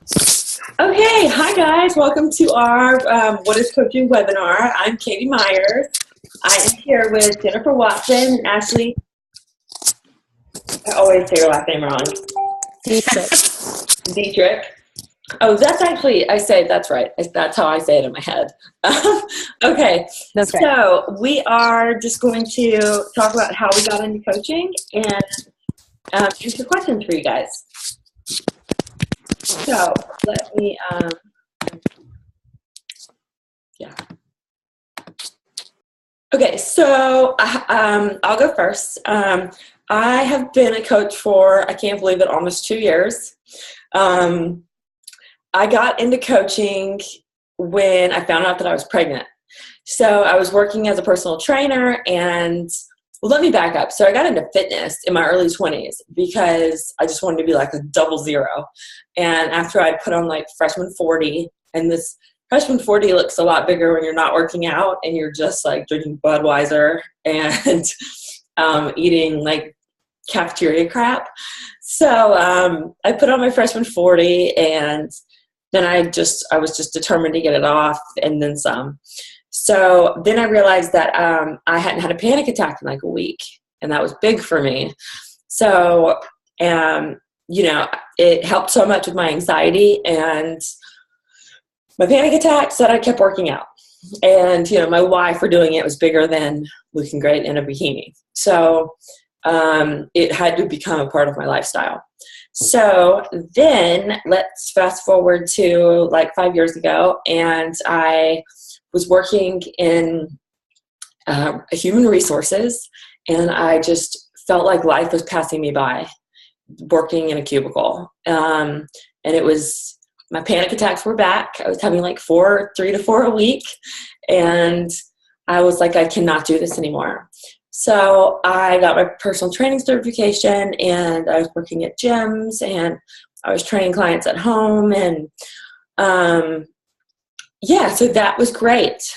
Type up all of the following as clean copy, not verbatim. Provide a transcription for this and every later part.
Okay, hi guys. Welcome to our What is Coaching webinar. I'm Katie Myers. I am here with Jennifer Watson and Ashley. I always say your last name wrong. Dietrich. Dietrich. Oh, that's actually, I say that's right. That's how I say it in my head. Okay, That's right. so we are just going to talk about how we got into coaching and answer questions for you guys. So let me, yeah. Okay, so I'll go first. I have been a coach for, I can't believe it, almost 2 years. I got into coaching when I found out that I was pregnant. So I was working as a personal trainer and, well, let me back up. So I got into fitness in my early 20s because I just wanted to be like a 00. And after I'd put on like freshman 40, and this freshman 40 looks a lot bigger when you're not working out and you're just like drinking Budweiser and eating like cafeteria crap. So I put on my freshman 40 and then I was just determined to get it off and then some. So then I realized that I hadn't had a panic attack in like a week, and that was big for me. So, it helped so much with my anxiety and my panic attacks that I kept working out. And, my why for doing it was bigger than looking great in a bikini. So it had to become a part of my lifestyle. So then let's fast forward to like 5 years ago, and I was working in human resources, and I just felt like life was passing me by working in a cubicle. And it was, my panic attacks were back. I was having like 3 to 4 a week, and I was like, I cannot do this anymore. So I got my personal training certification, and I was working at gyms, and I was training clients at home, and so that was great.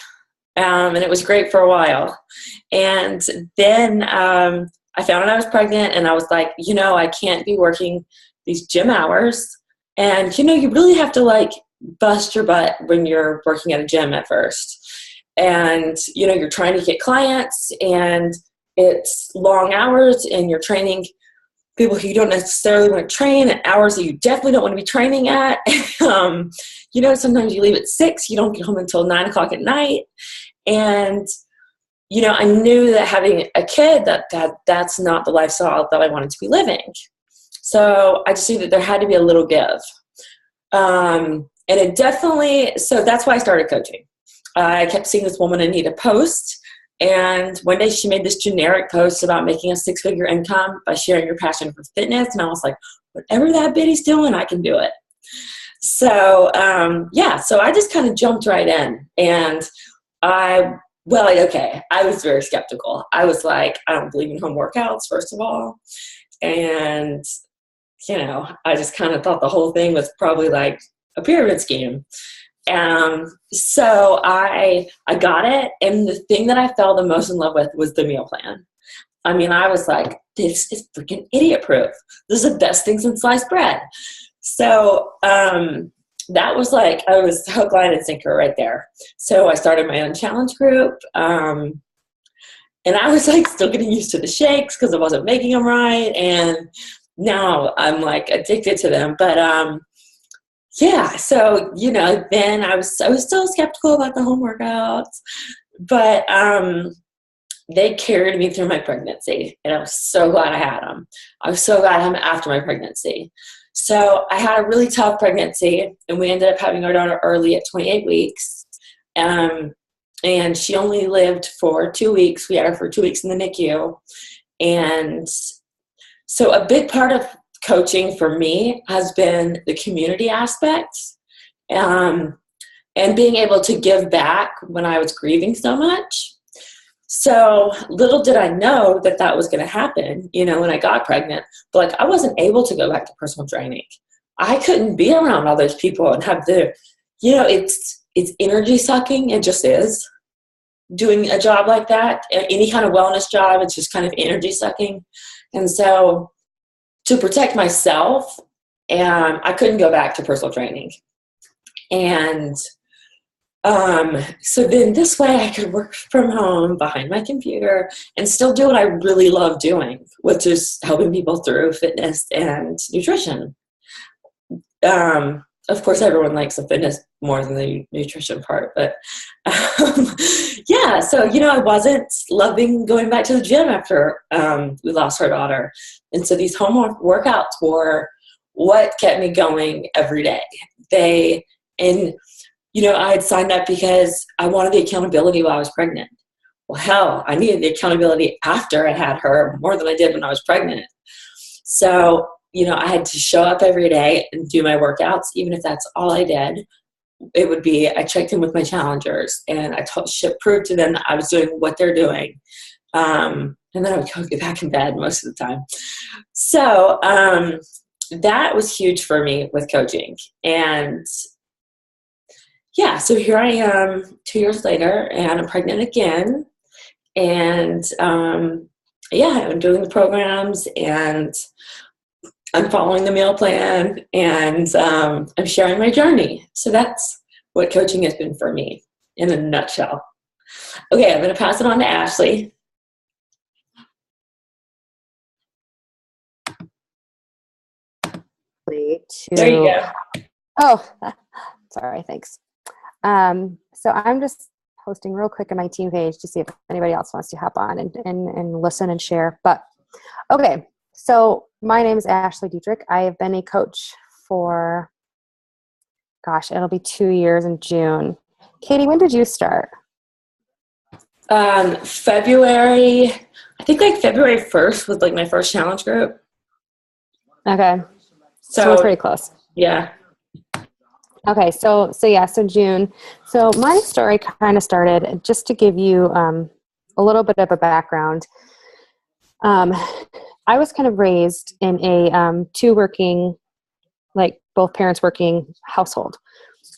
And it was great for a while. And then I found out I was pregnant, and I was like, I can't be working these gym hours. And, you really have to like bust your butt when you're working at a gym at first. And, you're trying to get clients, and it's long hours, and you're training people who you don't necessarily want to train at hours that you definitely don't want to be training at. Sometimes you leave at 6, you don't get home until 9 o'clock at night. And, I knew that having a kid, that's not the lifestyle that I wanted to be living. So I just knew that there had to be a little give. And it definitely, so that's why I started coaching. I kept seeing this woman, Anita, post. And one day she made this generic post about making a 6-figure income by sharing your passion for fitness. And I was like, whatever that bitty's doing, I can do it. So, so I just kind of jumped right in. And I was very skeptical. I was like, I don't believe in home workouts, first of all. And, I just kind of thought the whole thing was probably like a pyramid scheme. So I got it. And the thing that I fell the most in love with was the meal plan. I mean, I was like, this is freaking idiot proof. This is the best thing since sliced bread. So, that was like, I was hook, line, and sinker right there. So I started my own challenge group. And I was like still getting used to the shakes because I wasn't making them right. And now I'm like addicted to them. But, so, then I was still skeptical about the home workouts, but they carried me through my pregnancy, and I was so glad I had them. I was so glad I had them after my pregnancy. So I had a really tough pregnancy, and we ended up having our daughter early at 28 weeks. And she only lived for 2 weeks. We had her for 2 weeks in the NICU. And so a big part of coaching for me has been the community aspect, and being able to give back when I was grieving so much. So little did I know that was going to happen, when I got pregnant. But like, I wasn't able to go back to personal training. I couldn't be around all those people and have it's energy sucking. It just is. Doing a job like that, any kind of wellness job, it's just kind of energy sucking. And so to protect myself, And I couldn't go back to personal training. And so then this way I could work from home behind my computer and still do what I really love doing, which is helping people through fitness and nutrition. Of course, everyone likes the fitness more than the nutrition part, but yeah, so, I wasn't loving going back to the gym after we lost our daughter. And so these home workouts were what kept me going every day. I had signed up because I wanted the accountability while I was pregnant. Well, hell, I needed the accountability after I had her more than I did when I was pregnant. So, I had to show up every day and do my workouts, even if that's all I did. It would be, I checked in with my challengers and I proved to them that I was doing what they're doing. And then I would go get back in bed most of the time. So that was huge for me with coaching. And yeah, so here I am 2 years later, and I'm pregnant again. And yeah, I'm doing the programs, and I'm following the meal plan, and I'm sharing my journey. So that's what coaching has been for me in a nutshell. Okay, I'm going to pass it on to Ashley. There you go. Oh, sorry, thanks. So I'm just posting real quick on my team page to see if anybody else wants to hop on and listen and share. But okay, so my name is Ashley Dietrich. I have been a coach for, it'll be 2 years in June. Katie, when did you start? February, I think like February 1st was like my first challenge group. Okay. So it's pretty close. Yeah. Okay, so June. So my story kind of started, just to give you a little bit of a background. I was kind of raised in a two working, like both parents working household.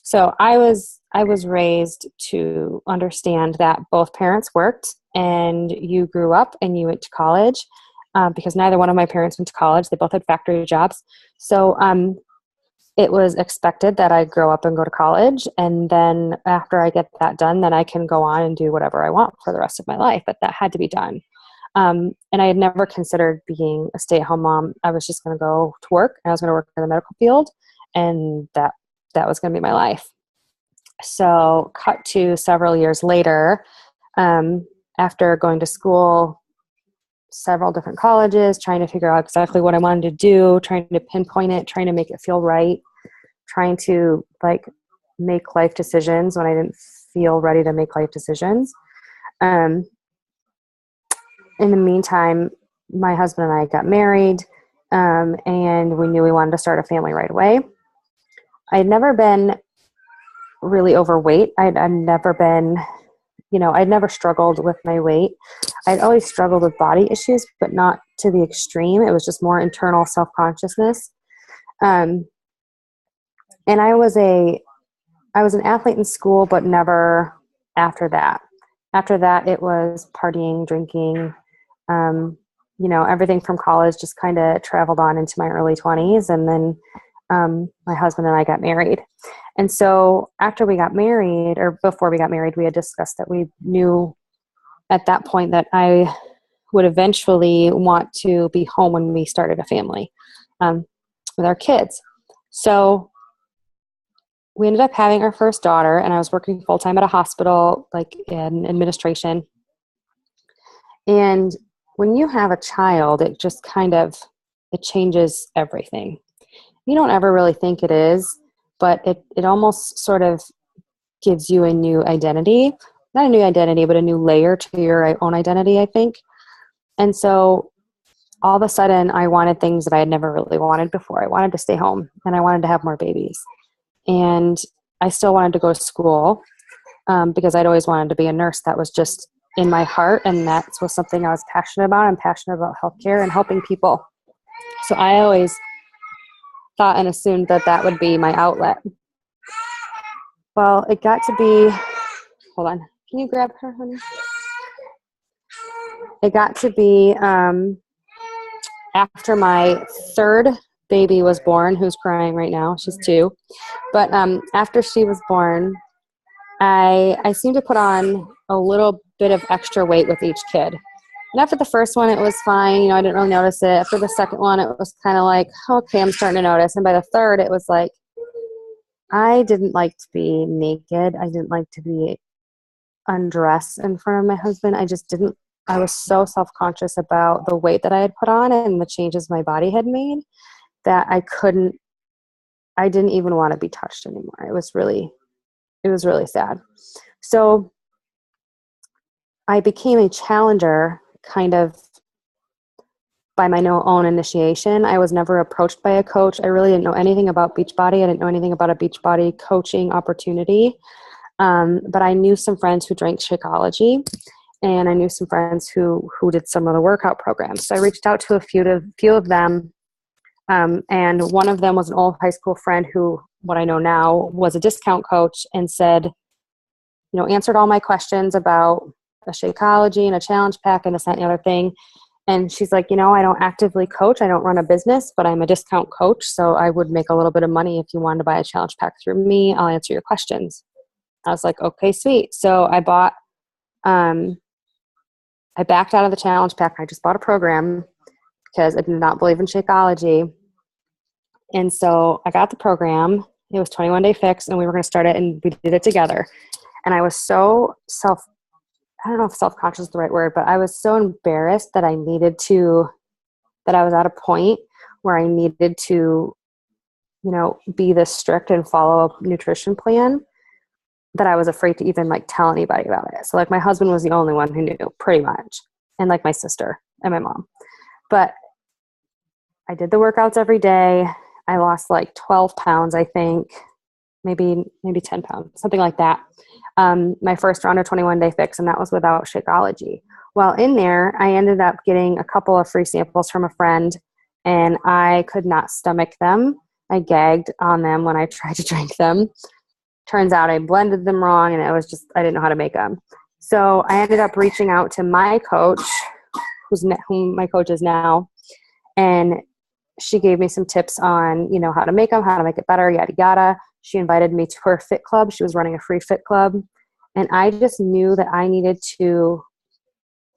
So I was raised to understand that both parents worked, and you grew up and you went to college, because neither one of my parents went to college. They both had factory jobs. So it was expected that I grow up and go to college, and then after I get that done, then I can go on and do whatever I want for the rest of my life. But that had to be done. And I had never considered being a stay-at-home mom. I was just going to go to work, and I was going to work in the medical field, and that was going to be my life. So cut to several years later, after going to school, several different colleges, trying to figure out exactly what I wanted to do, trying to pinpoint it, trying to make it feel right, trying to make life decisions when I didn't feel ready to make life decisions. In the meantime, my husband and I got married, and we knew we wanted to start a family right away. I had never been really overweight. I'd never been, I'd never struggled with my weight. I'd always struggled with body issues, but not to the extreme. It was just more internal self-consciousness. And I was an athlete in school, but never after that. After that, it was partying, drinking, everything from college just kind of traveled on into my early 20s. And then my husband and I got married. And so after we got married, or before we got married, we had discussed that we knew at that point that I would eventually want to be home when we started a family with our kids. So we ended up having our first daughter, and I was working full-time at a hospital, like in administration. And when you have a child, it just it changes everything. You don't ever really think it is, but it almost sort of gives you a new identity. Not a new identity, but a new layer to your own identity, I think. And so all of a sudden, I wanted things that I had never really wanted before. I wanted to stay home, and I wanted to have more babies. And I still wanted to go to school because I'd always wanted to be a nurse. That was just in my heart, and that was something I was passionate about. I'm passionate about healthcare and helping people. So I always thought and assumed that would be my outlet. Well, it got to be, hold on, can you grab her, honey? It got to be after my third baby was born, who's crying right now. She's 2. But after she was born, I seemed to put on a little bit of extra weight with each kid. And after the first one, it was fine. You know, I didn't really notice it. After the second one, it was kind of like, okay, I'm starting to notice. And by the third, it was like, I didn't like to be naked. I didn't like to be undressed in front of my husband. I just didn't. I was so self-conscious about the weight that I had put on and the changes my body had made that I didn't even want to be touched anymore. It was really sad. So I became a challenger kind of by my own initiation. I was never approached by a coach. I really didn't know anything about Beachbody. I didn't know anything about a Beachbody coaching opportunity. But I knew some friends who drank Shakeology, and I knew some friends who did some of the workout programs. So I reached out to a few of them. And one of them was an old high school friend who, what I know now, was a discount coach, and said, you know, answered all my questions about a Shakeology and a challenge pack and this, that, and the other thing. And she's like, you know, I don't actively coach. I don't run a business, but I'm a discount coach. So I would make a little bit of money if you wanted to buy a challenge pack through me. I'll answer your questions. I was like, okay, sweet. So I backed out of the challenge pack. I just bought a program because I did not believe in Shakeology. And so I got the program. It was 21 Day Fix, and we were going to start it, and we did it together. And I was so I don't know if self-conscious is the right word, but I was so embarrassed that I was at a point where I needed to, you know, be this strict and follow a nutrition plan, that I was afraid to even like tell anybody about it. So like my husband was the only one who knew, pretty much. And like my sister and my mom. But I did the workouts every day. I lost like 12 pounds, I think, maybe 10 pounds, something like that. My first round of 21 Day Fix, and that was without Shakeology. Well, in there, I ended up getting a couple of free samples from a friend, and I could not stomach them. I gagged on them when I tried to drink them. Turns out I blended them wrong, and I didn't know how to make them. So I ended up reaching out to my coach, whom my coach is now, and she gave me some tips on, you know, how to make them, how to make it better, yada, yada. She invited me to her fit club. She was running a free fit club. And I just knew that I needed to,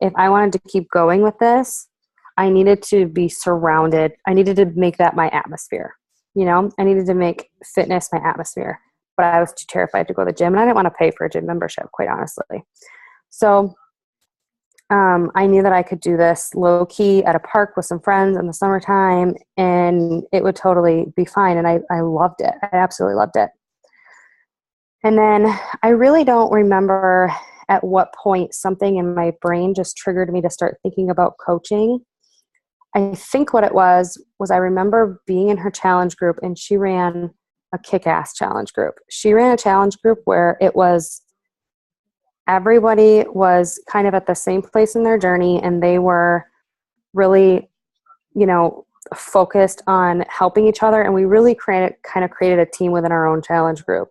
if I wanted to keep going with this, I needed to be surrounded. I needed to make that my atmosphere. You know, I needed to make fitness my atmosphere. But I was too terrified to go to the gym, and I didn't want to pay for a gym membership, quite honestly. So I knew that I could do this low key at a park with some friends in the summertime, and it would totally be fine. And I loved it. I absolutely loved it. And then I really don't remember at what point something in my brain just triggered me to start thinking about coaching. I think what it was I remember being in her challenge group, and she ran a kick-ass challenge group. She ran a challenge group where it was everybody was kind of at the same place in their journey, and they were really, you know, focused on helping each other. And we really created a team within our own challenge group.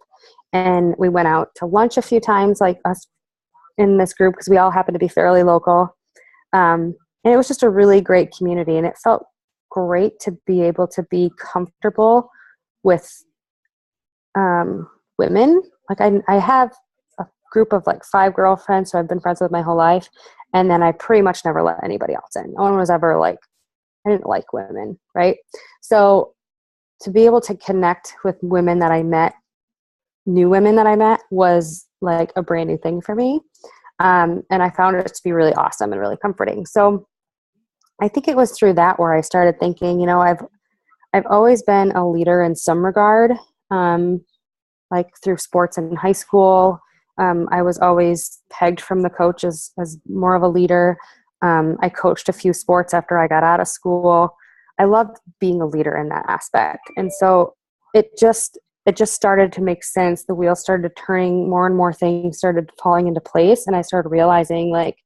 And we went out to lunch a few times, like us in this group, because we all happened to be fairly local. And it was just a really great community. And it felt great to be able to be comfortable with women. Like I have a group of like 5 girlfriends who I've been friends with my whole life. And then I pretty much never let anybody else in. No one was ever like, I didn't like women, right? So to be able to connect with women that I met, new women that I met, was like a brand new thing for me. And I found it to be really awesome and really comforting. So I think it was through that where I started thinking, you know, I've always been a leader in some regard, like through sports in high school. I was always pegged from the coach as more of a leader. I coached a few sports after I got out of school. I loved being a leader in that aspect. And so it just started to make sense. The wheels started turning, more and more things started falling into place. And I started realizing, like,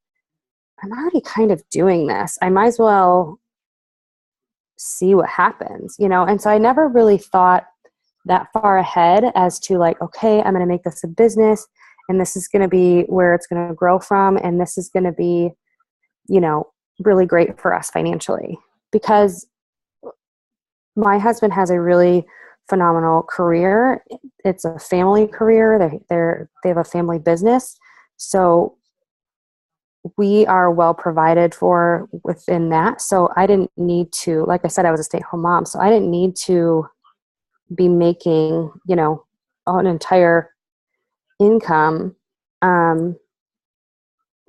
I'm already kind of doing this. I might as well see what happens, you know? And so I never really thought that far ahead as to like, okay, I'm going to make this a business, and this is going to be where it's going to grow from. And this is going to be, you know, really great for us financially. Because my husband has a really phenomenal career. It's a family career. They have a family business. So we are well provided for within that. So I didn't need to, like I said, I was a stay-at-home mom. So I didn't need to be making, an entire income.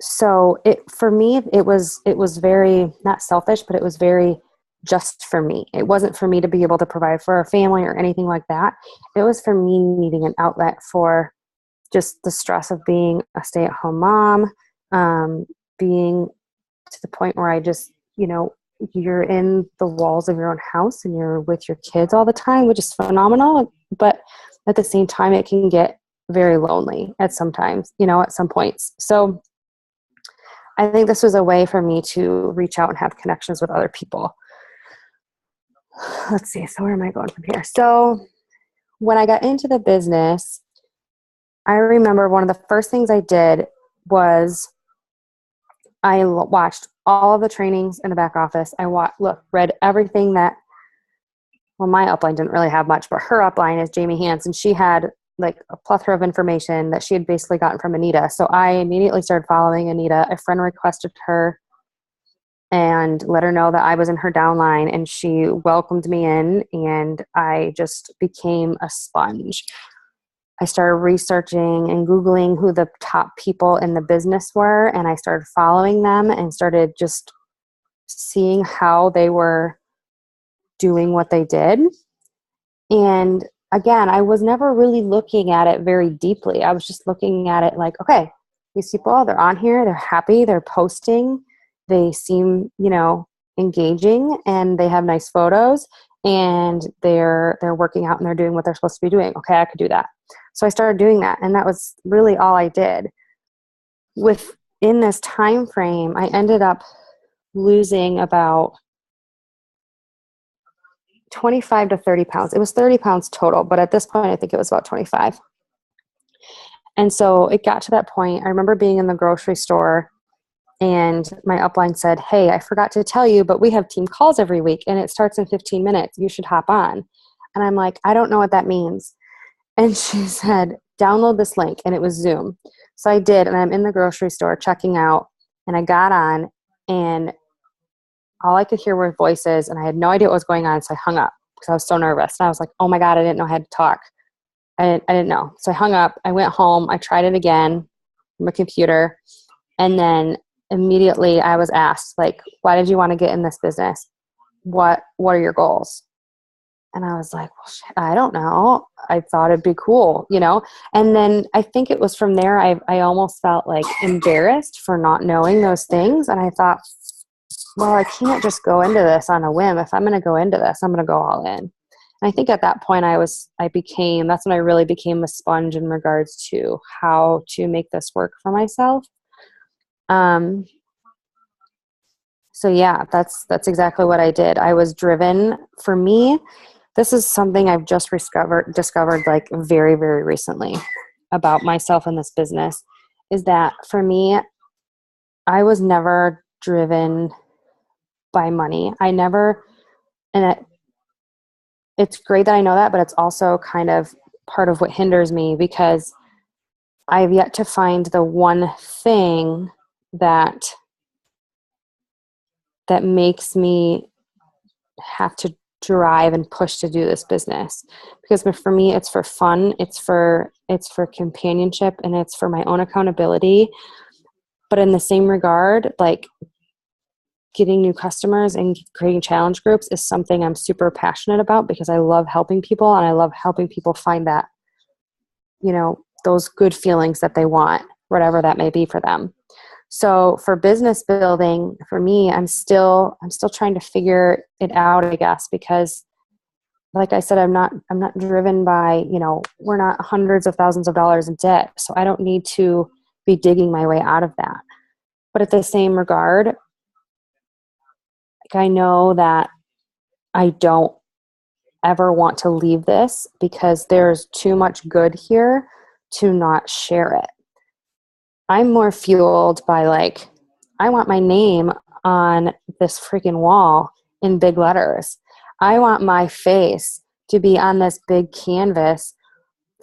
So for me, it was very not selfish, but it was very just for me. It wasn't for me to be able to provide for a family or anything like that. It was for me needing an outlet for just the stress of being a stay-at-home mom, being to the point where I just, you're in the walls of your own house and you're with your kids all the time, which is phenomenal. But at the same time, it can get very lonely at some points. So I think this was a way for me to reach out and have connections with other people. Let's see. So where am I going from here? So when I got into the business, I remember one of the first things I did was I watched all of the trainings in the back office. I read everything that, well, my upline didn't really have much, but her upline is Jamie Hansen. She had like a plethora of information that she had basically gotten from Anita. So I immediately started following Anita. A friend requested her and let her know that I was in her downline, and she welcomed me in, and I just became a sponge. I started researching and Googling who the top people in the business were, and I started following them and started just seeing how they were doing what they did. And again, I was never really looking at it very deeply. I was just looking at it like, okay, these people, they're on here, they're happy, they're posting, they seem, engaging, and they have nice photos, and they're working out and they're doing what they're supposed to be doing. Okay, I could do that. So I started doing that, and that was really all I did. Within this time frame, I ended up losing about 25 to 30 pounds. It was 30 pounds total, but at this point, I think it was about 25. And so it got to that point. I remember being in the grocery store, and my upline said, "Hey, I forgot to tell you, but we have team calls every week, and it starts in 15 minutes. You should hop on." And I'm like, "I don't know what that means." And she said, "Download this link," and it was Zoom. So I did, and I'm in the grocery store checking out, and I got on, and all I could hear were voices, and I had no idea what was going on, so I hung up because I was so nervous. And I was like, oh my God, I didn't know I had to talk. I didn't know. So I hung up. I went home. I tried it again on my computer, and then immediately I was asked, like, why did you want to get in this business? What are your goals? And I was like, well, shit, I don't know. I thought it'd be cool, And then I think it was from there, I almost felt like embarrassed for not knowing those things. And I thought, well, I can't just go into this on a whim. If I'm going to go into this, I'm going to go all in. And I think at that point that's when I really became a sponge in regards to how to make this work for myself. So yeah, that's exactly what I did. I was driven. For me, this is something I've just discovered like very, very recently about myself in this business, is that for me, I was never driven by money. It's great that I know that, but it's also kind of part of what hinders me, because I've yet to find the one thing that makes me have to drive and push to do this business. Because for me, it's for fun, it's for companionship, and it's for my own accountability. But in the same regard, like, getting new customers and creating challenge groups is something I'm super passionate about, because I love helping people, and I love helping people find that, those good feelings that they want, whatever that may be for them. So for business building, for me, I'm still trying to figure it out, I guess, because like I said, I'm not driven by, we're not hundreds of thousands of dollars in debt. So I don't need to be digging my way out of that. But at the same regard, like, I know that I don't ever want to leave this, because there's too much good here to not share it. I'm more fueled by, like, I want my name on this freaking wall in big letters. I want my face to be on this big canvas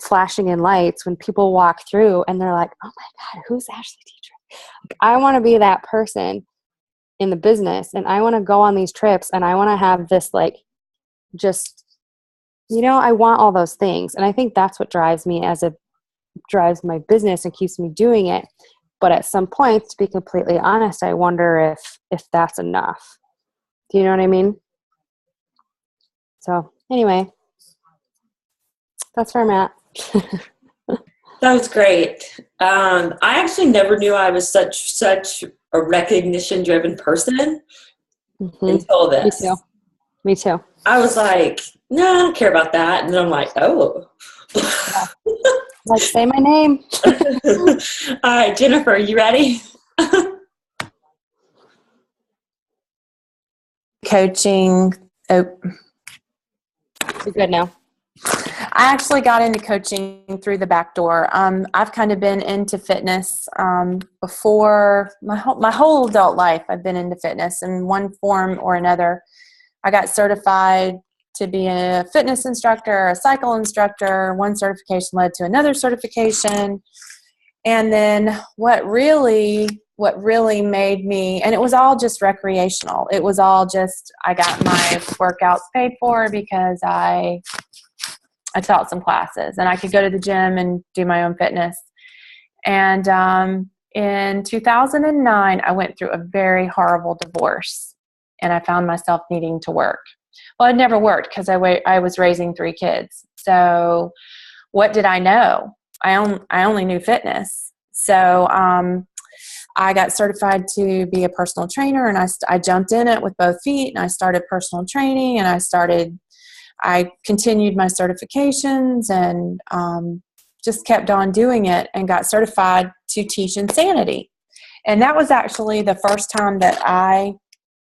flashing in lights when people walk through and they're like, oh my God, who's Ashley Dietrich? Like, I want to be that person in the business, and I want to go on these trips, and I want to have this, like, just, I want all those things. And I think that's what drives my business and keeps me doing it. But at some point, to be completely honest, I wonder if that's enough. Do you know what I mean? So anyway, that's where I'm at. That was great. I actually never knew I was such a recognition-driven person until this. Me too. I was like, no, I don't care about that. And then I'm like, oh. Yeah. Like, say my name. All right, Jennifer, you ready? Coaching. Oh, you're good now. I actually got into coaching through the back door. I've kind of been into fitness before my whole adult life. I've been into fitness in one form or another. I got certified to be a fitness instructor, a cycle instructor. One certification led to another certification. And then what really made me, and it was all just recreational. It was all just, I got my workouts paid for because I taught some classes and I could go to the gym and do my own fitness. And in 2009, I went through a very horrible divorce and I found myself needing to work. Well, I'd never worked because I was raising 3 kids. So what did I know? I only knew fitness. So I got certified to be a personal trainer, and I jumped in it with both feet, and I started personal training, and I continued my certifications and just kept on doing it and got certified to teach Insanity. And that was actually the first time that I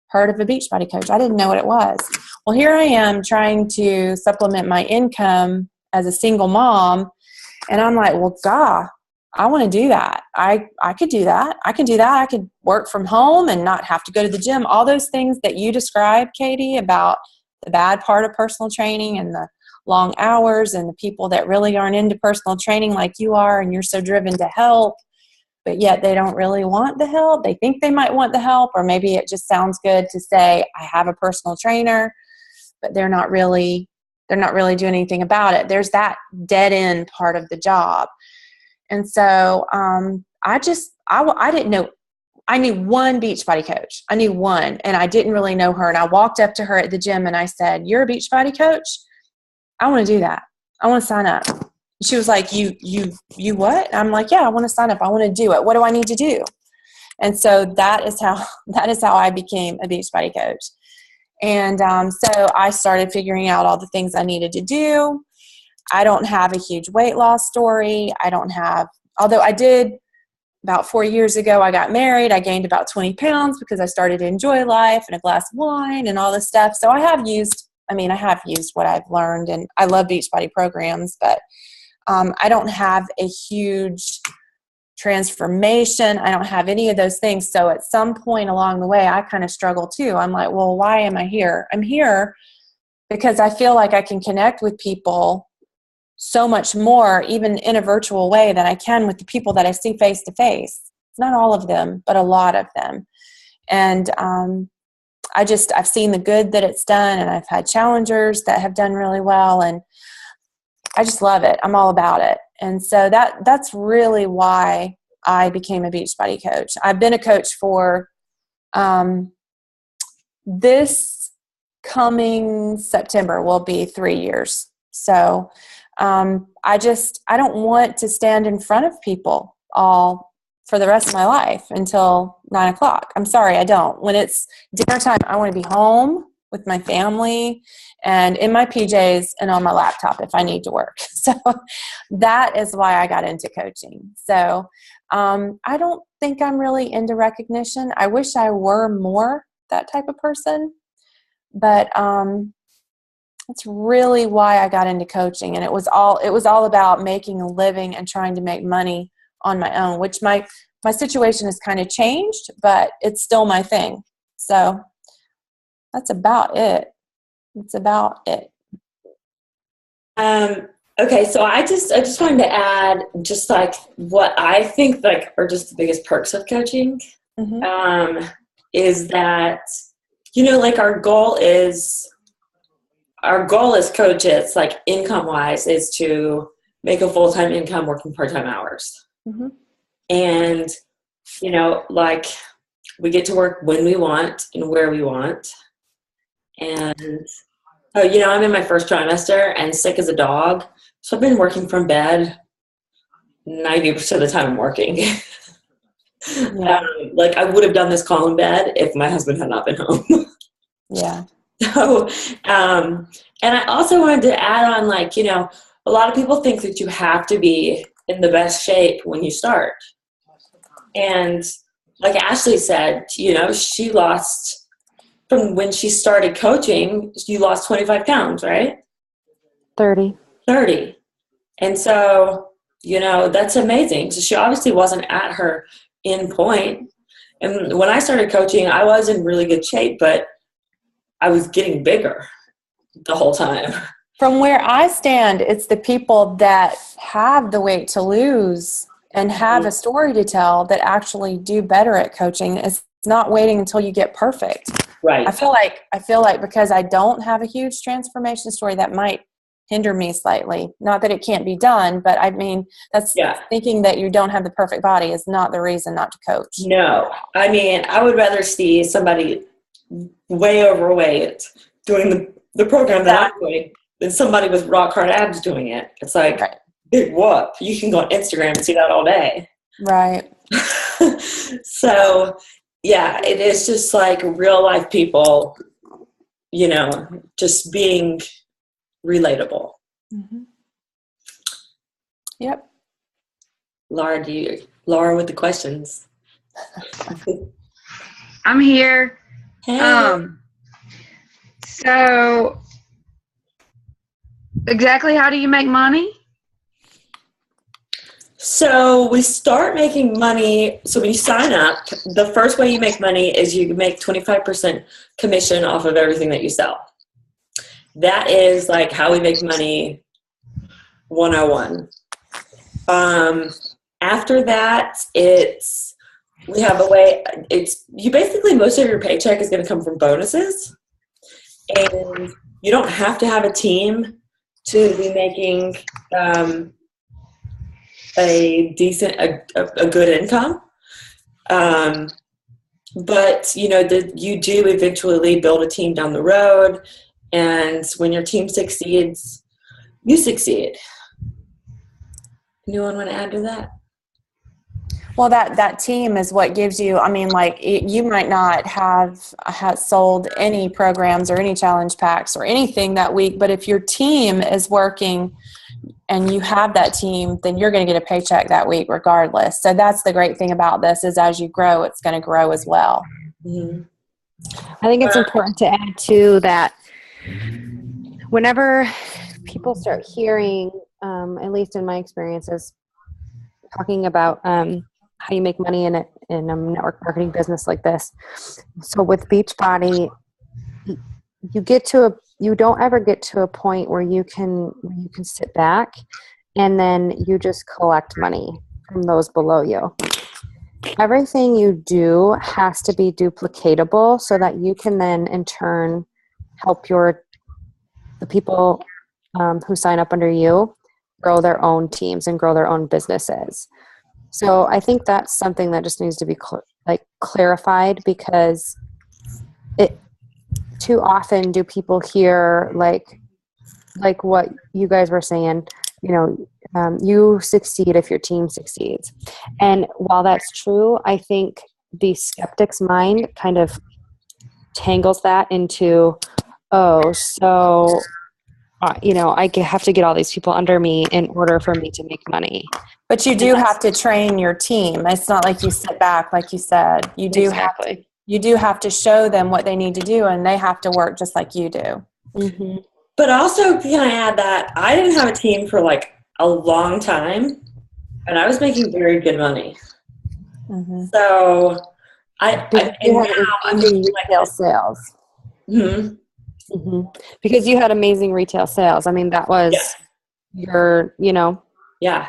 heard of a Beachbody coach. I didn't know what it was. Well, here I am trying to supplement my income as a single mom, and I'm like, well, I want to do that. I could do that. I can do that. I could work from home and not have to go to the gym. All those things that you described, Katie, about the bad part of personal training and the long hours and the people that really aren't into personal training like you are, and you're so driven to help, but yet they don't really want the help. They think they might want the help, or maybe it just sounds good to say, I have a personal trainer, but they're not really doing anything about it. There's that dead end part of the job. And so I didn't know. I knew one Beachbody coach. I knew one, and I didn't really know her. And I walked up to her at the gym and I said, you're a Beachbody coach? I want to do that. I want to sign up. She was like, you what? And I'm like, yeah, I want to sign up. I want to do it. What do I need to do? And so that is how I became a Beachbody coach. And so I started figuring out all the things I needed to do. I don't have a huge weight loss story. Although I did about 4 years ago, I got married. I gained about 20 pounds because I started to enjoy life and a glass of wine and all this stuff. So I have used what I've learned, and I love Beachbody programs, but I don't have a huge transformation. I don't have any of those things. So at some point along the way, I kind of struggle too. I'm like, well, why am I here? I'm here because I feel like I can connect with people so much more, even in a virtual way, than I can with the people that I see face to face. Not all of them, but a lot of them. And I've seen the good that it's done, and I've had challengers that have done really well, and I just love it. I'm all about it. And so that's really why I became a Beachbody coach. I've been a coach for this coming September will be 3 years. So I don't want to stand in front of people all for the rest of my life until 9 o'clock. I'm sorry, I don't. When it's dinner time, I want to be home with my family and in my PJs and on my laptop if I need to work. So that is why I got into coaching. So I don't think I'm really into recognition. I wish I were more that type of person, but that's really why I got into coaching. And it was all about making a living and trying to make money on my own, which my situation has kind of changed, but it's still my thing. So that's about it. That's about it. Okay, so I just wanted to add just like what I think like are just the biggest perks of coaching. Mm-hmm. Is that, you know, like our goal as coaches, like income wise, is to make a full-time income working part-time hours. Mm-hmm. And, you know, like we get to work when we want and where we want. And, oh, you know, I'm in my first trimester and sick as a dog. So I've been working from bed 90% of the time I'm working. Yeah. Like I would have done this call in bed if my husband had not been home. Yeah. So, and I also wanted to add on, like, you know, a lot of people think that you have to be in the best shape when you start. And like Ashley said, you know, she lost from when she started coaching, you lost 25 pounds, right? 30. 30. And so, you know, that's amazing. So she obviously wasn't at her end point. And when I started coaching, I was in really good shape, but I was getting bigger the whole time. From where I stand, it's the people that have the weight to lose and have a story to tell that actually do better at coaching. It's not waiting until you get perfect. Right. I feel like because I don't have a huge transformation story, that might hinder me slightly. Not that it can't be done, but I mean, that's thinking that you don't have the perfect body is not the reason not to coach. No. I mean, I would rather see somebody way overweight doing the program that I'm doing than somebody with rock hard abs doing it. It's like, big whoop. You can go on Instagram and see that all day. Right. So, yeah, it is just like real life people, you know, just being relatable. Mm-hmm. Yep. Laura with the questions. I'm here. Hey. So exactly how do you make money? So we start making money. So when you sign up, the first way you make money is you make 25% commission off of everything that you sell. That is like how we make money 101. After that, we have a way, you basically, most of your paycheck is going to come from bonuses. And you don't have to have a team to be making a good income. But, you know, you do eventually build a team down the road. And when your team succeeds, you succeed. Anyone want to add to that? Well, that team is what gives you, I mean, like you might not have sold any programs or any challenge packs or anything that week, but if your team is working and you have that team, then you're going to get a paycheck that week regardless. So that's the great thing about this is as you grow, it's going to grow as well. Mm-hmm. I think it's important to add too that whenever people start hearing, at least in my experiences, talking about how you make money in a network marketing business like this. So with Beachbody, you don't ever get to a point where you can sit back and then you just collect money from those below you. Everything you do has to be duplicatable so that you can then in turn help the people who sign up under you grow their own teams and grow their own businesses. So I think that's something that just needs to be clarified because too often do people hear like what you guys were saying, you know, you succeed if your team succeeds. And while that's true, I think the skeptic's mind kind of tangles that into, you know, I have to get all these people under me in order for me to make money. But you do have to train your team. It's not like you sit back, like you said. You do have to show them what they need to do, and they have to work just like you do. Mm-hmm. But also, can I add that I didn't have a team for like a long time, and I was making very good money. Mm-hmm. So I'm retail sales. Mm-hmm. Because you had amazing retail sales. I mean, that was your, Yeah.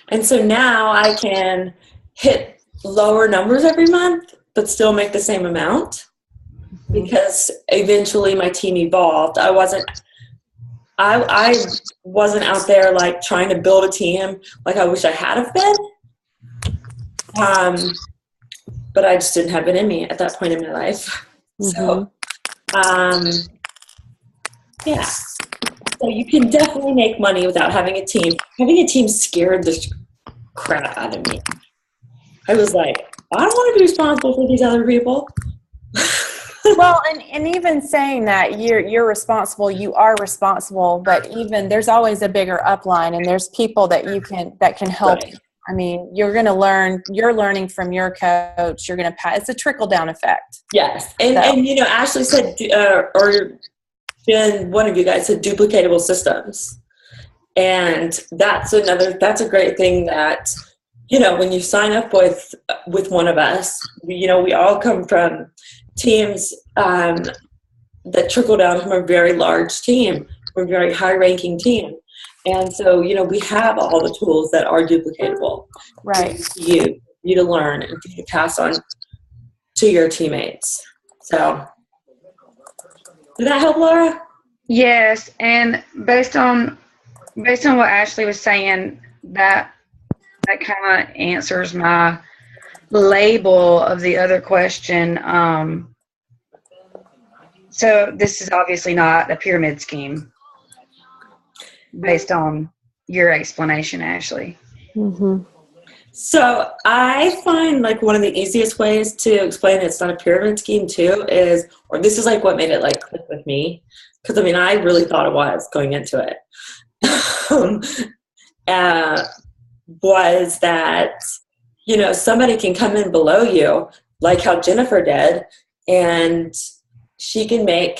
And so now I can hit lower numbers every month, but still make the same amount because eventually my team evolved. I wasn't out there like trying to build a team like I wish I had have been. But I just didn't have it in me at that point in my life. So, yeah. So you can definitely make money without having a team. Having a team scared the crap out of me. I was like, I don't want to be responsible for these other people. Well, and even saying that you're responsible, you are responsible, but even there's always a bigger upline, and there's people that can help. Right. I mean, you're learning from your coach. You're going to pass. It's a trickle down effect. Yes. And Ashley said, or Jen, one of you guys said duplicatable systems. And that's a great thing that, when you sign up with one of us, we all come from teams that trickle down from a very large team, from a very high ranking team. And so, we have all the tools that are duplicatable. Right. For you to learn and for you to pass on to your teammates. So, did that help, Laura? Yes, and based on what Ashley was saying, that kind of answers my label of the other question. So this is obviously not a pyramid scheme based on your explanation, Ashley. So I find like one of the easiest ways to explain it's not a pyramid scheme too this is like what made it like click with me. Because I really thought it was going into it. Was that, somebody can come in below you, like how Jennifer did, and she can make,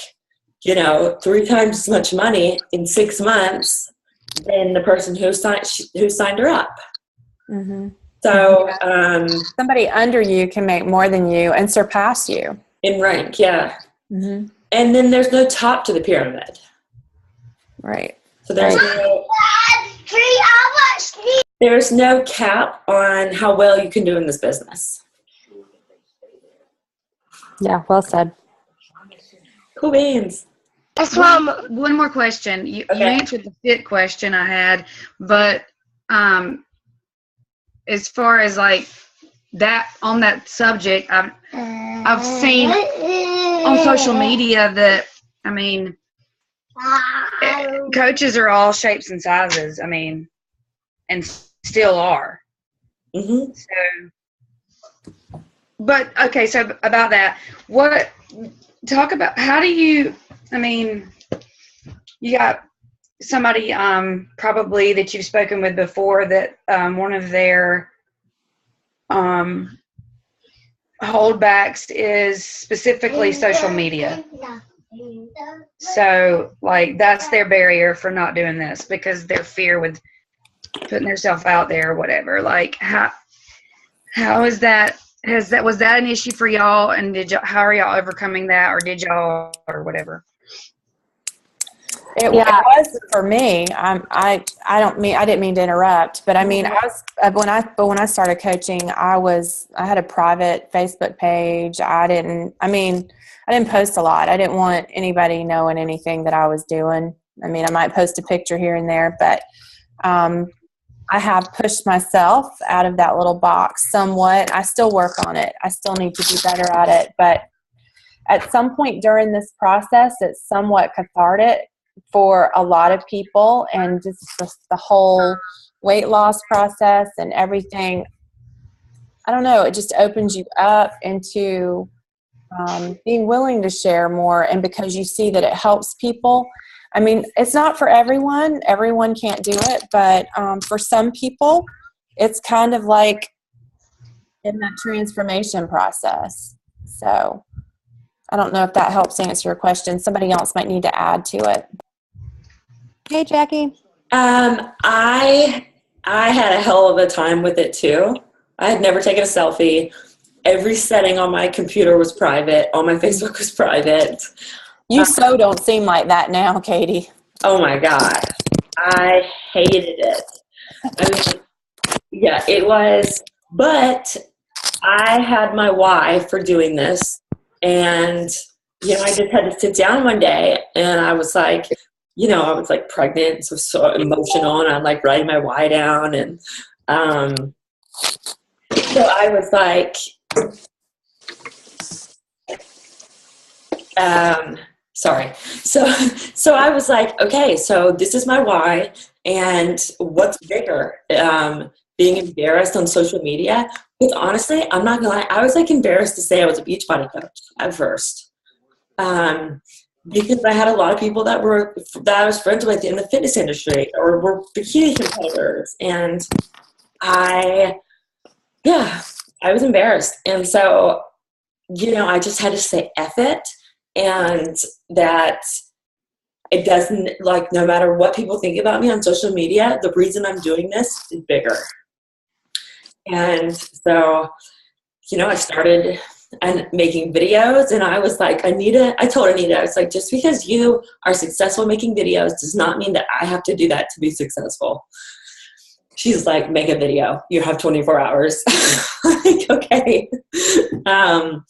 3 times as much money in 6 months than the person who signed her up. So somebody under you can make more than you and surpass you in rank. Yeah. And then there's no top to the pyramid. Right. So there's no cap on how well you can do in this business. Yeah, well said. Cool beans. One more question. You answered the fit question I had, but as far as like that on that subject, I've seen on social media that coaches are all shapes and sizes. And still are. So about that, talk about how do you? You got somebody probably that you've spoken with before that one of their holdbacks is specifically social media. So like that's their barrier for not doing this because their fear with putting themselves out there or whatever. Like how is that? Was that an issue for y'all? And how are y'all overcoming that, or did y'all, or whatever? It was for me. I didn't mean to interrupt, but when I started coaching, I had a private Facebook page. I didn't post a lot. I didn't want anybody knowing anything that I was doing. I might post a picture here and there, but I have pushed myself out of that little box somewhat. I still work on it. I still need to be better at it, but at some point during this process, it's somewhat cathartic for a lot of people, and just the whole weight loss process and everything. I don't know. It just opens you up into being willing to share more, and because you see that it helps people. It's not for everyone. Everyone can't do it, but for some people, it's kind of like in that transformation process. So I don't know if that helps answer your question. Somebody else might need to add to it. Hey, Jackie. I had a hell of a time with it too. I had never taken a selfie. Every setting on my computer was private. On my Facebook was private. You so don't seem like that now, Katie. Oh my God. I hated it. I mean, yeah, it was, but I had my why for doing this. And, I just had to sit down one day and I was like, I was like pregnant, so emotional, and I'm like writing my why down. And so I was like, sorry. So I was like, okay, so this is my why, and what's bigger? Being embarrassed on social media. Because honestly, I'm not gonna lie, I was like embarrassed to say I was a Beachbody coach at first. Because I had a lot of people that I was friends with in the fitness industry or were bikini competitors, and I was embarrassed. And so, I just had to say F it, and that it doesn't, like, no matter what people think about me on social media, the reason I'm doing this is bigger. And so, I started making videos, and I was like, I told Anita, I was like, just because you are successful making videos does not mean that I have to do that to be successful. She's like, make a video. You have 24 hours. Like, okay. And,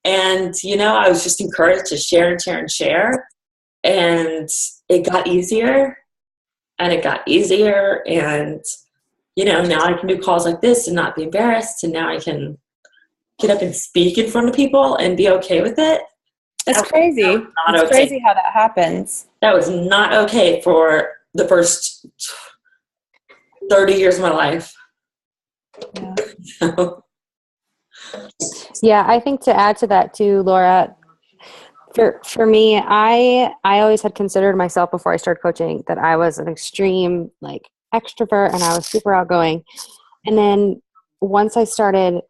I was just encouraged to share and share and share. And it got easier and it got easier. And, now I can do calls like this and not be embarrassed. And now I can get up and speak in front of people and be okay with it. That's crazy. It's crazy how that happens. That was not okay for the first 30 years of my life. Yeah. Yeah, I think to add to that too, Laura, for me, I always had considered myself before I started coaching that I was an extreme like extrovert and I was super outgoing. And then once I started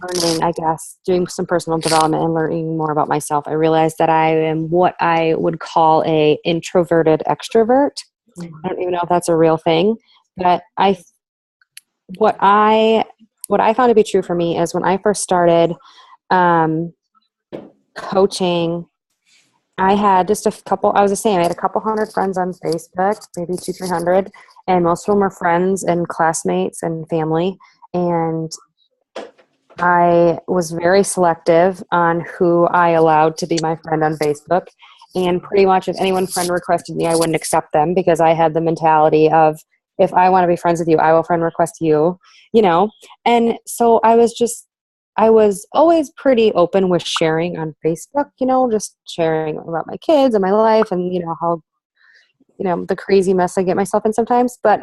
learning, I guess, doing some personal development and learning more about myself, I realized that I am what I would call a introverted extrovert. I don't even know if that's a real thing, but what I found to be true for me is when I first started coaching, I had just I was the same. I had a couple hundred friends on Facebook, maybe 200-300, and most of them were friends and classmates and family. And I was very selective on who I allowed to be my friend on Facebook. And pretty much if anyone friend requested me, I wouldn't accept them because I had the mentality of, if I want to be friends with you, I will friend request you, And so I was always pretty open with sharing on Facebook, just sharing about my kids and my life and, how, the crazy mess I get myself in sometimes. But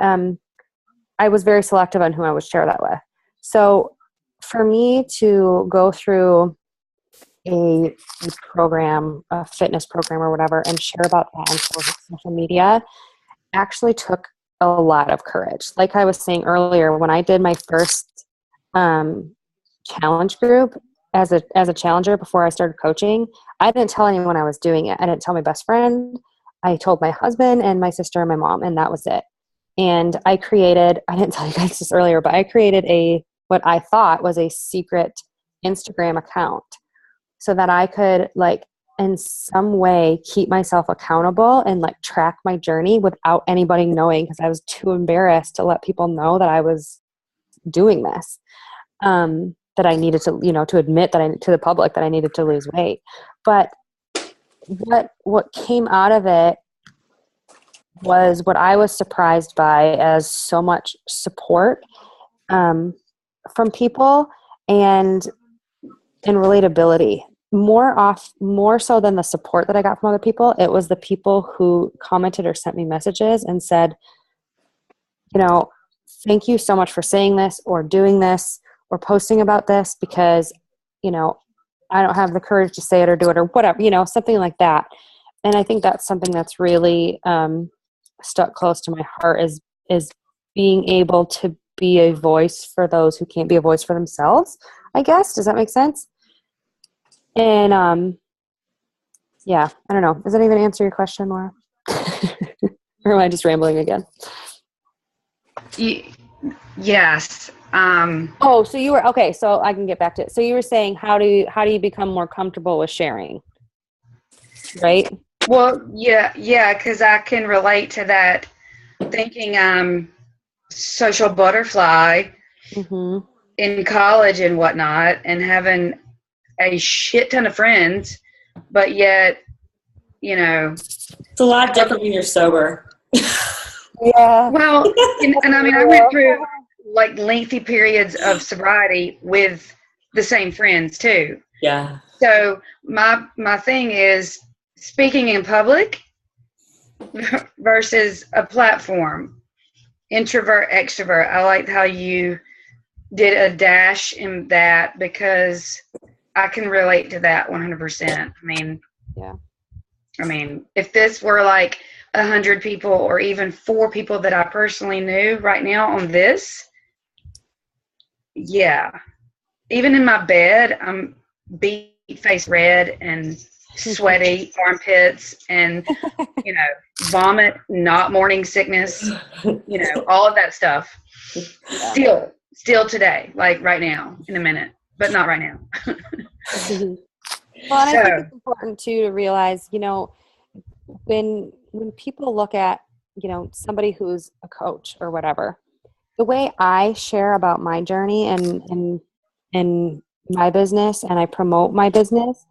I was very selective on who I would share that with. So for me to go through a program, a fitness program or whatever, and share about that on social media actually took a lot of courage. Like I was saying earlier, when I did my first challenge group as a challenger before I started coaching, I didn't tell anyone I was doing it. I didn't tell my best friend. I told my husband and my sister and my mom, and that was it. And I didn't tell you guys this earlier, but I created what I thought was a secret Instagram account so that I could in some way keep myself accountable and track my journey without anybody knowing, because I was too embarrassed to let people know that I was doing this. That I needed to, to admit to the public that I needed to lose weight. But what came out of it was what I was surprised by as so much support from people and relatability. More so than the support that I got from other people, it was the people who commented or sent me messages and said, thank you so much for saying this or doing this or posting about this, because, I don't have the courage to say it or do it or whatever, something like that. And I think that's something that's really stuck close to my heart is being able to be a voice for those who can't be a voice for themselves, I guess. Does that make sense? And I don't know. Does that even answer your question, Laura? Or am I just rambling again? Yes. So you were okay. So I can get back to it. So you were saying, how do you become more comfortable with sharing? right? Well, yeah, because I can relate to that, thinking I'm social butterfly Mm-hmm. in college and whatnot, and having a shit ton of friends, but yet, you know, It's a lot different when you're sober. Yeah. well, and I mean, I went through like lengthy periods of sobriety with the same friends too. Yeah. So my thing is speaking in public versus a platform. Introvert, extrovert. I liked how you did a dash in that because I can relate to that 100%. Yeah. I mean, if this were like 100 people or even 4 people that I personally knew right now on this, yeah. Even in my bed, I'm beat face red and sweaty armpits and, vomit, not morning sickness, all of that stuff. Still today, like right now, in a minute, but not right now. Well, and I think it's important too to realize, when people look at, somebody who's a coach or whatever, the way I share about my journey and my business and I promote my business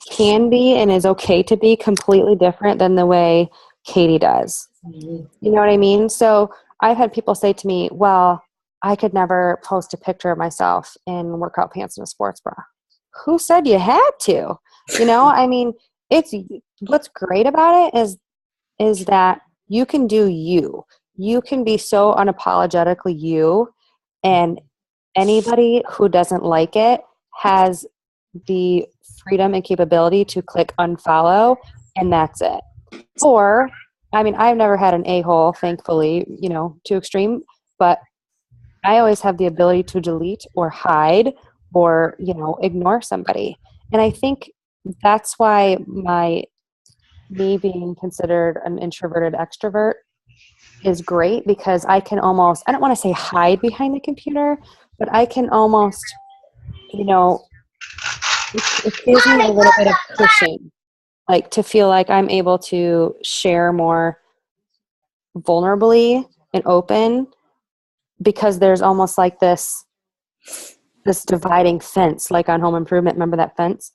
can be and is okay to be completely different than the way Katie does. Mm-hmm. You know what I mean? So I've had people say to me, well, I could never post a picture of myself in workout pants and a sports bra. Who said you had to? I mean, it's what's great about it is that you can do you. You can be so unapologetically you, and anybody who doesn't like it has the freedom and capability to click unfollow, and that's it. Or, I mean, I've never had an a-hole, thankfully, too extreme, but I always have the ability to delete or hide or, ignore somebody. And I think that's why me being considered an introverted extrovert is great, because I can almost, I don't want to say hide behind the computer, but I can almost, it gives me a little bit of cushion, like to feel like I'm able to share more vulnerably and open, because there's almost like this dividing fence, like on Home Improvement. Remember that fence?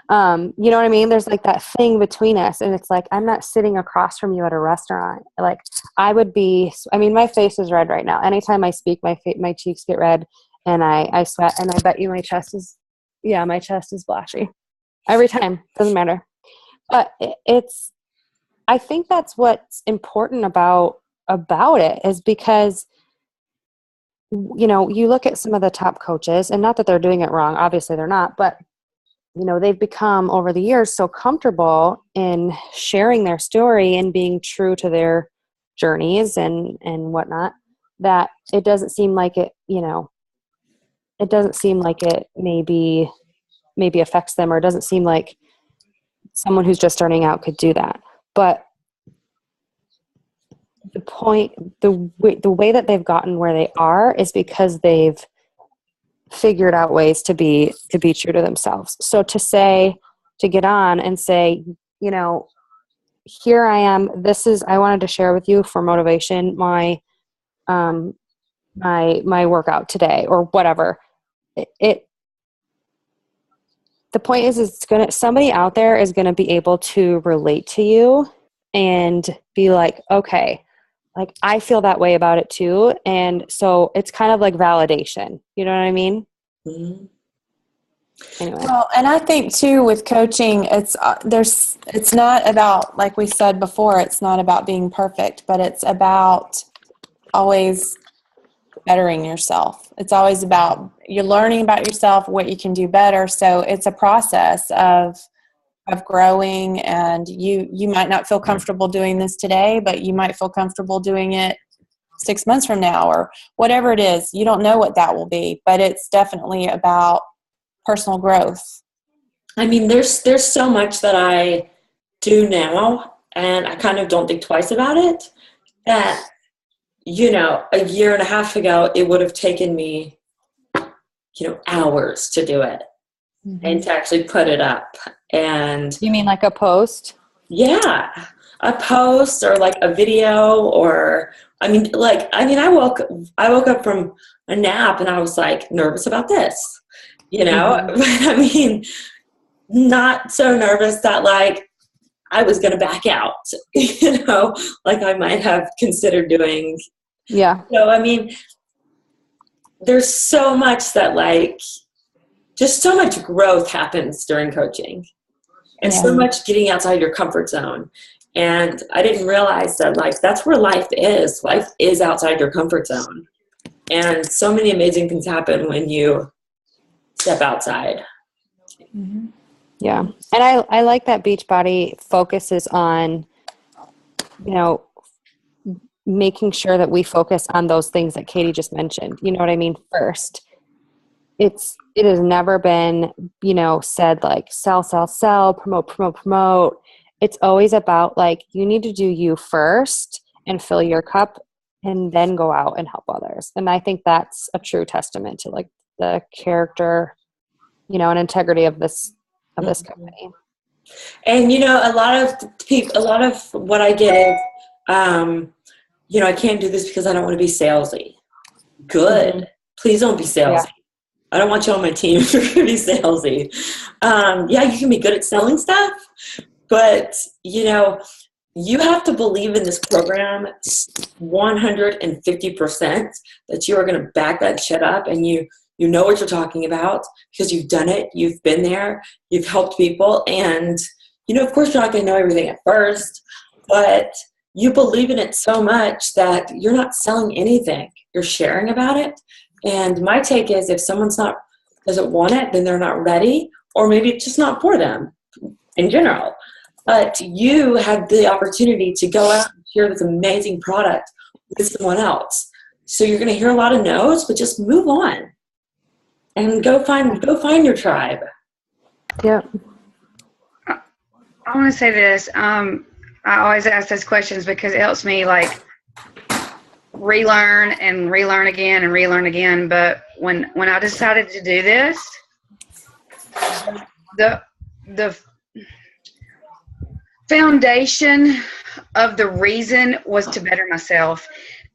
You know what I mean? There's like that thing between us, and it's like I'm not sitting across from you at a restaurant. Like I would be. I mean, my face is red right now. Anytime I speak, my cheeks get red, and I sweat. And I bet you my chest is blashy every time. Doesn't matter. But it's. I think that's what's important about it, is because you look at some of the top coaches, and not that they're doing it wrong, obviously they're not, but they've become over the years so comfortable in sharing their story and being true to their journeys and whatnot, that it doesn't seem like it maybe affects them, or it doesn't seem like someone who's just starting out could do that. But the way that they've gotten where they are is because they've figured out ways to be true to themselves. So to get on and say, here I am, I wanted to share with you for motivation my workout today, or whatever. The point is somebody out there is going to be able to relate to you and be like, okay, like I feel that way about it too. And so it's kind of like validation. You know what I mean? Mm-hmm. Anyway. Well, and I think too with coaching, it's not about, like we said before, it's not about being perfect, but it's about always bettering yourself. It's always about you're learning about yourself, what you can do better. So it's a process of growing, and you might not feel comfortable doing this today, but you might feel comfortable doing it 6 months from now, or whatever it is. You don't know what that will be, but it's definitely about personal growth. I mean, there's so much that I do now, and I kind of don't think twice about it, that, a year and a half ago, it would have taken me, hours to do it. Mm-hmm. And to actually put it up. And you mean like a post? Yeah, a post or like a video, or I woke up from a nap and I was like nervous about this, Mhm. but I mean, not so nervous that like I was going to back out, like I might have considered doing. Yeah. So, I mean, there's so much that like, just so much growth happens during coaching, and Yeah. so much getting outside your comfort zone. And I didn't realize that like that's where life is. Life is outside your comfort zone. And so many amazing things happen when you step outside. Yeah. And I like that Beachbody focuses on, making sure that we focus on those things that Katie just mentioned. You know what I mean? First, it has never been, said like sell, promote. It's always about like, you need to do you first and fill your cup and then go out and help others. And I think that's a true testament to like the character, and integrity of this company. And a lot of people, a lot of what I get, I can't do this because I don't want to be salesy. Good. Mm-hmm. Please don't be salesy. Yeah. I don't want you on my team if you're going to be salesy. You can be good at selling stuff, but you have to believe in this program 150% that you are going to back that shit up, and you know what you're talking about because you've done it, you've been there, you've helped people, and of course you're not going to know everything at first, but you believe in it so much that you're not selling anything, you're sharing about it. And my take is if someone's doesn't want it, then they're not ready, or maybe it's just not for them in general. But you have the opportunity to go out and share this amazing product with someone else. So you're going to hear a lot of no's, but just move on and go find your tribe. Yep. I want to say this. I always ask those questions because it helps me like relearn again. But when I decided to do this, the foundation of the reason was to better myself,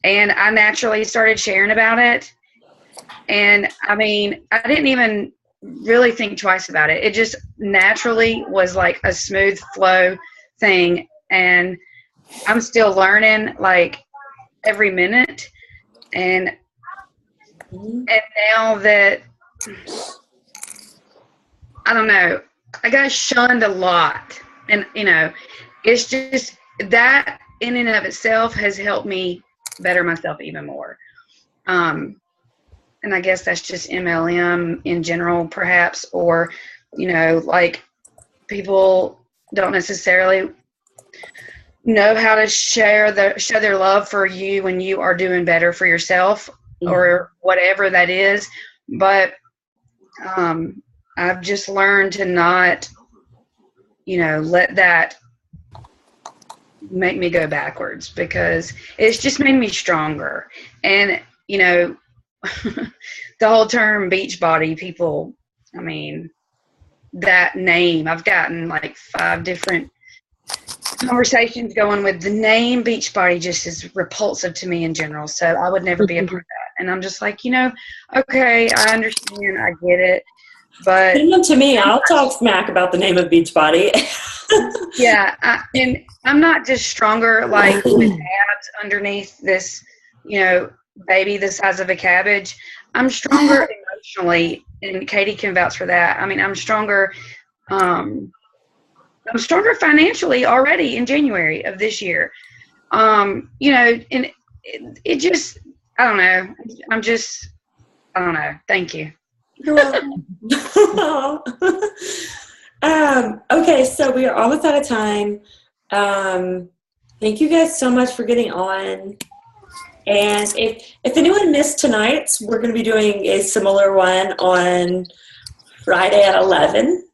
and I naturally started sharing about it. And I mean, I didn't even really think twice about it. It just naturally was like a smooth flow thing, and I'm still learning like every minute. And now that I don't know, I got shunned a lot, and it's just that in and of itself has helped me better myself even more. And I guess that's just MLM in general, perhaps, or like people don't necessarily know how to show their love for you when you are doing better for yourself, or whatever that is. But I've just learned to not, let that make me go backwards, because it's just made me stronger. And, the whole term Beachbody, people, I mean, that name, I've gotten like 5 different conversations going with the name Beachbody, just is repulsive to me in general. So I would never be a part of that. And I'm just like, okay, I understand, I get it. But to me, I'll talk smack about the name of Beachbody. Yeah, and I'm not just stronger like with abs underneath this, baby the size of a cabbage. I'm stronger emotionally, and Katie can vouch for that. I mean, I'm stronger financially already in January of this year. And it just, I don't know. I don't know. Thank you. You're welcome. Okay, so we are almost out of time. Thank you guys so much for getting on. And if anyone missed tonight's, we're going to be doing a similar one on Friday at 11.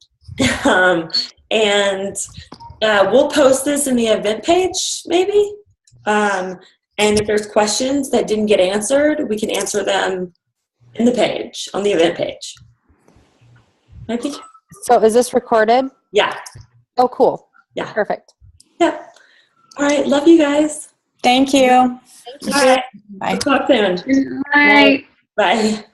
And we'll post this in the event page, maybe. And if there's questions that didn't get answered, we can answer them in the page, on the event page. Maybe. So is this recorded? Yeah. Oh, cool. Yeah. Perfect. Yep. All right. Love you guys. Thank you. All right. Bye. Talk soon. Bye. Bye.